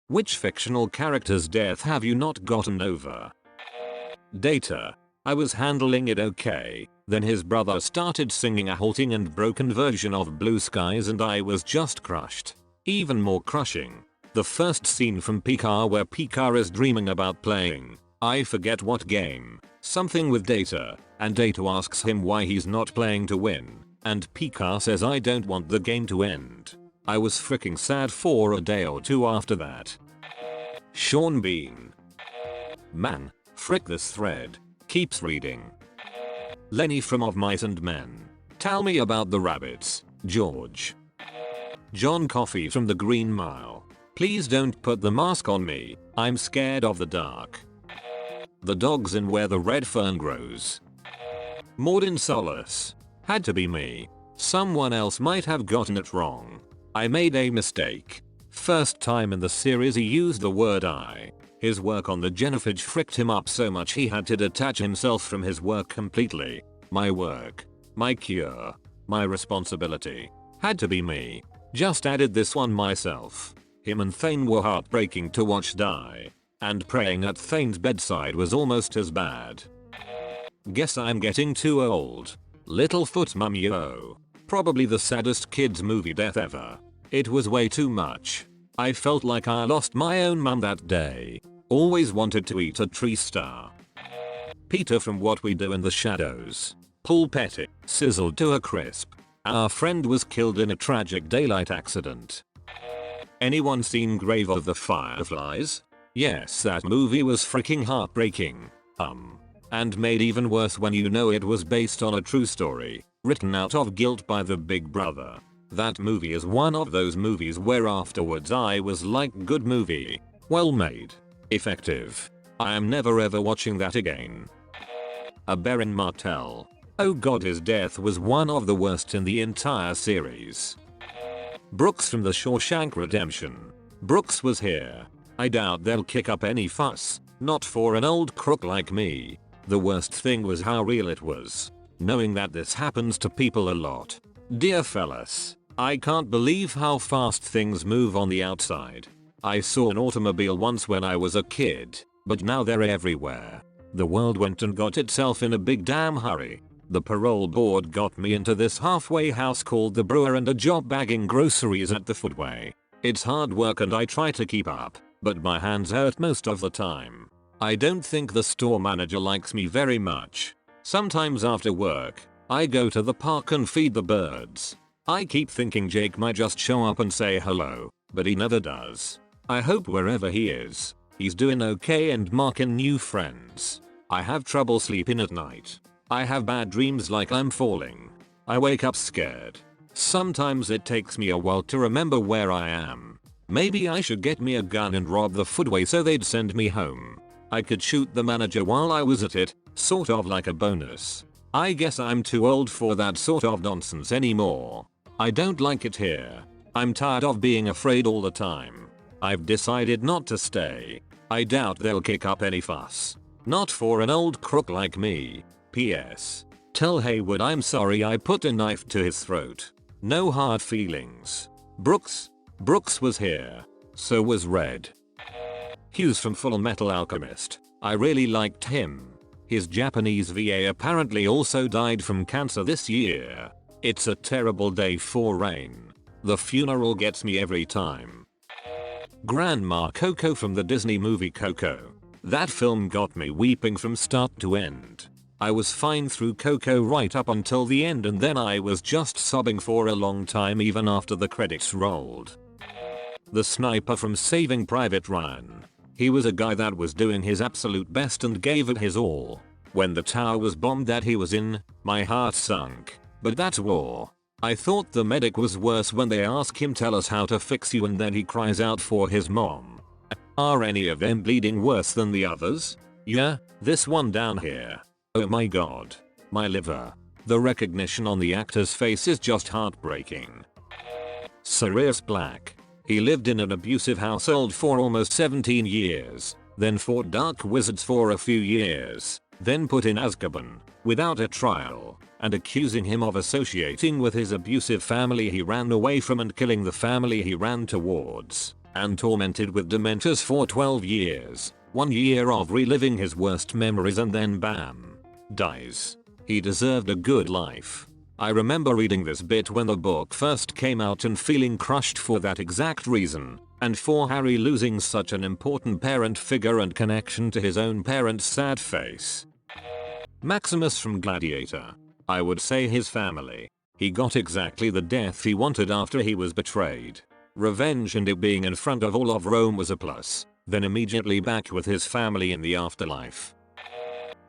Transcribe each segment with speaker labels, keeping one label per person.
Speaker 1: Which fictional character's death have you not gotten over? Data. I was handling it okay, then his brother started singing a halting and broken version of Blue Skies and I was just crushed. Even more crushing. The first scene from Picard where Picard is dreaming about playing, I forget what game, something with Data, and Data asks him why he's not playing to win, and Picard says I don't want the game to end. I was freaking sad for a day or two after that. Sean Bean. Man, frick this thread. Keeps reading. Lenny from Of Mice and Men. Tell me about the rabbits, George. John Coffey from The Green Mile. Please don't put the mask on me, I'm scared of the dark. The dogs in Where the Red Fern Grows. Mordin Solace. Had to be me. Someone else might have gotten it wrong. I made a mistake. First time in the series he used the word I. His work on the genophage fricked him up so much he had to detach himself from his work completely. My work. My cure. My responsibility. Had to be me. Just added this one myself. Him and Thane were heartbreaking to watch die. And praying at Thane's bedside was almost as bad. Guess I'm getting too old. Littlefoot Mum Yo. Probably the saddest kids movie death ever. It was way too much. I felt like I lost my own mum that day. Always wanted to eat a tree star. Peter from What We Do in the Shadows. Paul Petty. Sizzled to a crisp. Our friend was killed in a tragic daylight accident. Anyone seen Grave of the Fireflies? Yes, that movie was freaking heartbreaking. And made even worse when you know it was based on a true story, written out of guilt by the big brother. That movie is one of those movies where afterwards I was like, good movie. Well made. Effective. I am never ever watching that again. A Baron Martell. Oh god, his death was one of the worst in the entire series. Brooks from The Shawshank Redemption. Brooks was here. I doubt they'll kick up any fuss, not for an old crook like me. The worst thing was how real it was. Knowing that this happens to people a lot. Dear fellas, I can't believe how fast things move on the outside. I saw an automobile once when I was a kid, but now they're everywhere. The world went and got itself in a big damn hurry. The parole board got me into this halfway house called The Brewer and a job bagging groceries at the Footway. It's hard work and I try to keep up, but my hands hurt most of the time. I don't think the store manager likes me very much. Sometimes after work, I go to the park and feed the birds. I keep thinking Jake might just show up and say hello, but he never does. I hope wherever he is, he's doing okay and making new friends. I have trouble sleeping at night. I have bad dreams like I'm falling. I wake up scared. Sometimes it takes me a while to remember where I am. Maybe I should get me a gun and rob the Footway so they'd send me home. I could shoot the manager while I was at it, sort of like a bonus. I guess I'm too old for that sort of nonsense anymore. I don't like it here. I'm tired of being afraid all the time. I've decided not to stay. I doubt they'll kick up any fuss. Not for an old crook like me. P.S. Tell Haywood I'm sorry I put a knife to his throat. No hard feelings. Brooks was here. So was Red. Hughes from Full Metal Alchemist. I really liked him. His Japanese VA apparently also died from cancer this year. It's a terrible day for Rain. The funeral gets me every time. Grandma Coco from the Disney movie Coco. That film got me weeping from start to end. I was fine through Coco right up until the end and then I was just sobbing for a long time even after the credits rolled. The sniper from Saving Private Ryan. He was a guy that was doing his absolute best and gave it his all. When the tower was bombed that he was in, my heart sunk. But that's war. I thought the medic was worse when they ask him tell us how to fix you and then he cries out for his mom. Are any of them bleeding worse than the others? Yeah, this one down here. Oh my god. My liver. The recognition on the actor's face is just heartbreaking. Sirius Black. He lived in an abusive household for almost 17 years, then fought dark wizards for a few years, then put in Azkaban, without a trial, and accusing him of associating with his abusive family he ran away from and killing the family he ran towards. and tormented with dementors for 12 years. 1 year of reliving his worst memories and then bam. Dies. He deserved a good life. I remember reading this bit when the book first came out and feeling crushed for that exact reason, and for Harry losing such an important parent figure and connection to his own parents' sad face. Maximus from Gladiator. I would say his family. He got exactly the death he wanted after he was betrayed. Revenge and it being in front of all of Rome was a plus, then immediately back with his family in the afterlife.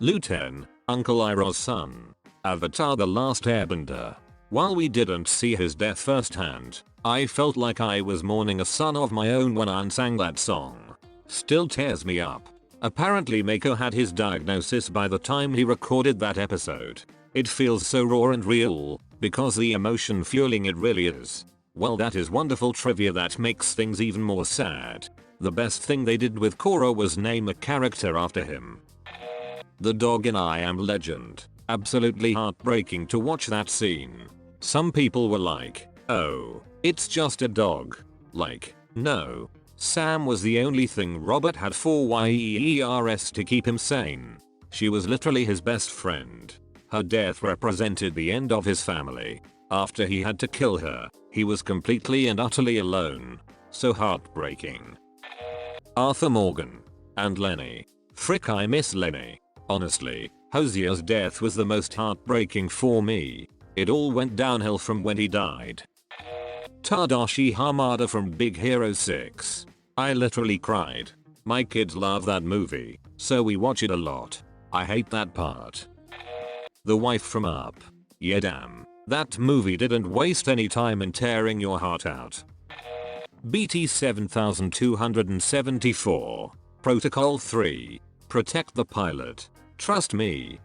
Speaker 1: Luten, Uncle Iroh's son. Avatar: The Last Airbender. While we didn't see his death firsthand, I felt like I was mourning a son of my own when An sang that song. Still tears me up. Apparently Mako had his diagnosis by the time he recorded that episode. It feels so raw and real, because the emotion fueling it really is. Well, that is wonderful trivia that makes things even more sad. The best thing they did with Korra was name a character after him. The dog in I Am Legend. Absolutely heartbreaking to watch that scene. Some people were like, oh, it's just a dog. Like, no. Sam was the only thing Robert had for years to keep him sane. She was literally his best friend. Her death represented the end of his family. After he had to kill her, he was completely and utterly alone. So heartbreaking. Arthur Morgan. And Lenny. Frick, I miss Lenny. Honestly, Hosier's death was the most heartbreaking for me. It all went downhill from when he died. Tadashi Hamada from Big Hero 6. I literally cried. My kids love that movie, so we watch it a lot. I hate that part. The wife from Up. Yeah, damn. That movie didn't waste any time in tearing your heart out. BT 7274. Protocol 3. Protect the pilot. Trust me.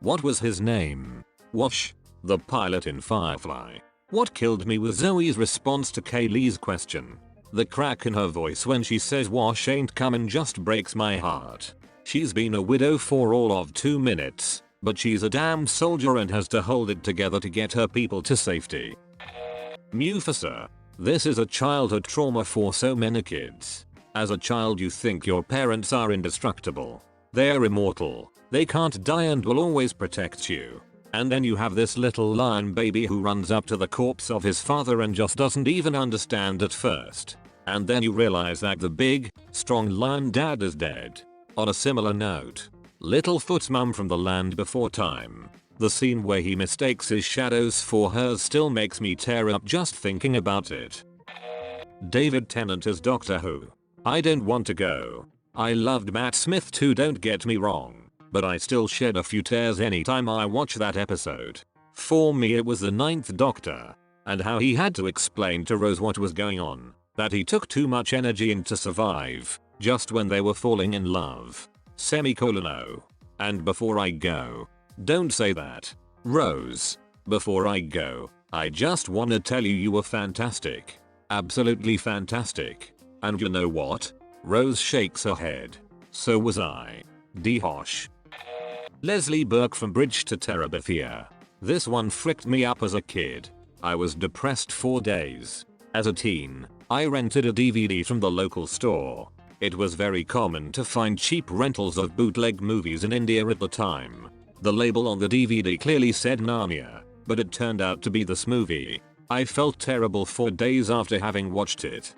Speaker 1: What was his name? Wash. The pilot in Firefly. What killed me was Zoe's response to Kaylee's question. The crack in her voice when she says Wash ain't comin' just breaks my heart. She's been a widow for all of 2 minutes, but she's a damn soldier and has to hold it together to get her people to safety. Mufasa. This is a childhood trauma for so many kids. As a child you think your parents are indestructible. They're immortal. They can't die and will always protect you. And then you have this little lion baby who runs up to the corpse of his father and just doesn't even understand at first. And then you realize that the big, strong lion dad is dead. On a similar note, Littlefoot's mum from The Land Before Time. The scene where he mistakes his shadows for hers still makes me tear up just thinking about it. David Tennant as Doctor Who. I don't want to go. I loved Matt Smith too, don't get me wrong, but I still shed a few tears anytime I watch that episode. For me it was the 9th Doctor, and how he had to explain to Rose what was going on, that he took too much energy in to survive, just when they were falling in love. Oh. And before I go, don't say that. Rose. Before I go, I just wanna tell you were fantastic. Absolutely fantastic. And you know what? Rose shakes her head. So was I. D-hosh. Leslie Burke from Bridge to Terabithia. This one fricked me up as a kid. I was depressed for days. As a teen, I rented a DVD from the local store. It was very common to find cheap rentals of bootleg movies in India at the time. The label on the DVD clearly said Narnia, but it turned out to be this movie. I felt terrible for days after having watched it.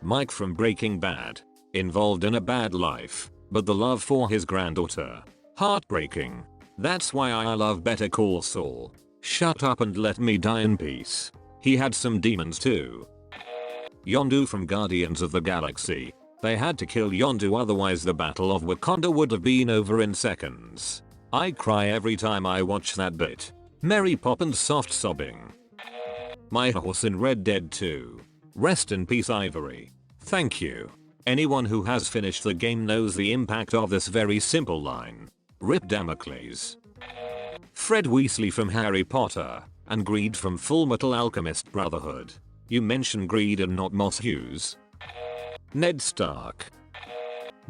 Speaker 1: Mike from Breaking Bad. Involved in a bad life, but the love for his granddaughter. Heartbreaking. That's why I love Better Call Saul. Shut up and let me die in peace. He had some demons too. Yondu from Guardians of the Galaxy. They had to kill Yondu, otherwise the Battle of Wakanda would have been over in seconds. I cry every time I watch that bit. Mary Poppins soft sobbing. My horse in Red Dead 2. Rest in peace, Ivory. Thank you. Anyone who has finished the game knows the impact of this very simple line. Rip Damocles. Fred Weasley from Harry Potter, and Greed from Fullmetal Alchemist Brotherhood. You mention Greed and not Moss Hughes. Ned Stark.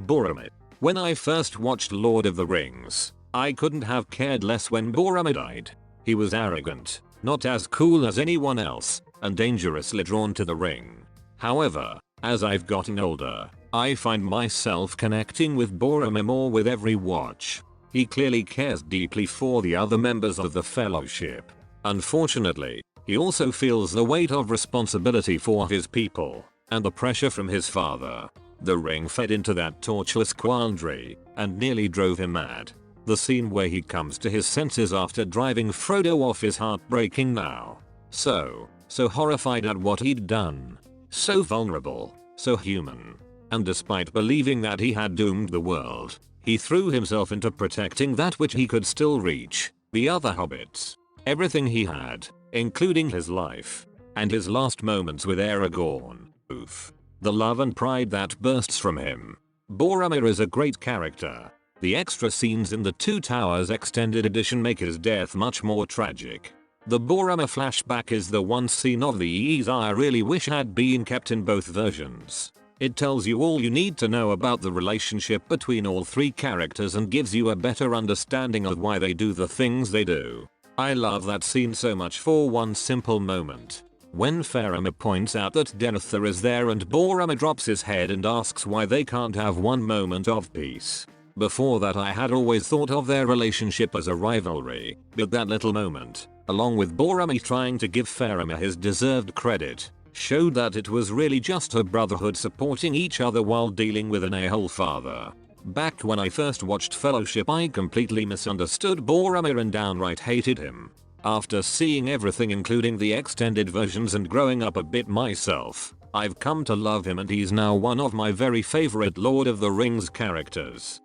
Speaker 1: Boromir. When I first watched Lord of the Rings, I couldn't have cared less when Boromir died. He was arrogant, not as cool as anyone else, and dangerously drawn to the ring. However, As I've gotten older, I find myself connecting with Boromir more with every watch. He clearly cares deeply for the other members of the Fellowship. Unfortunately, he also feels the weight of responsibility for his people, and the pressure from his father. The ring fed into that torturous quandary, and nearly drove him mad. The scene where he comes to his senses after driving Frodo off is heartbreaking now. So horrified at what he'd done. So vulnerable, so human. And despite believing that he had doomed the world, he threw himself into protecting that which he could still reach, the other hobbits. Everything he had, including his life. And his last moments with Aragorn. Oof. The love and pride that bursts from him. Boromir is a great character. The extra scenes in the Two Towers Extended Edition make his death much more tragic. The Boromir flashback is the one scene of the EEs I really wish had been kept in both versions. It tells you all you need to know about the relationship between all three characters and gives you a better understanding of why they do the things they do. I love that scene so much for one simple moment. When Faramir points out that Denethor is there and Boromir drops his head and asks why they can't have one moment of peace. Before that I had always thought of their relationship as a rivalry, but that little moment, along with Boromir trying to give Faramir his deserved credit, showed that it was really just a brotherhood supporting each other while dealing with an a-hole father. Back when I first watched Fellowship I completely misunderstood Boromir and downright hated him. After seeing everything including the extended versions and growing up a bit myself, I've come to love him and he's now one of my very favorite Lord of the Rings characters.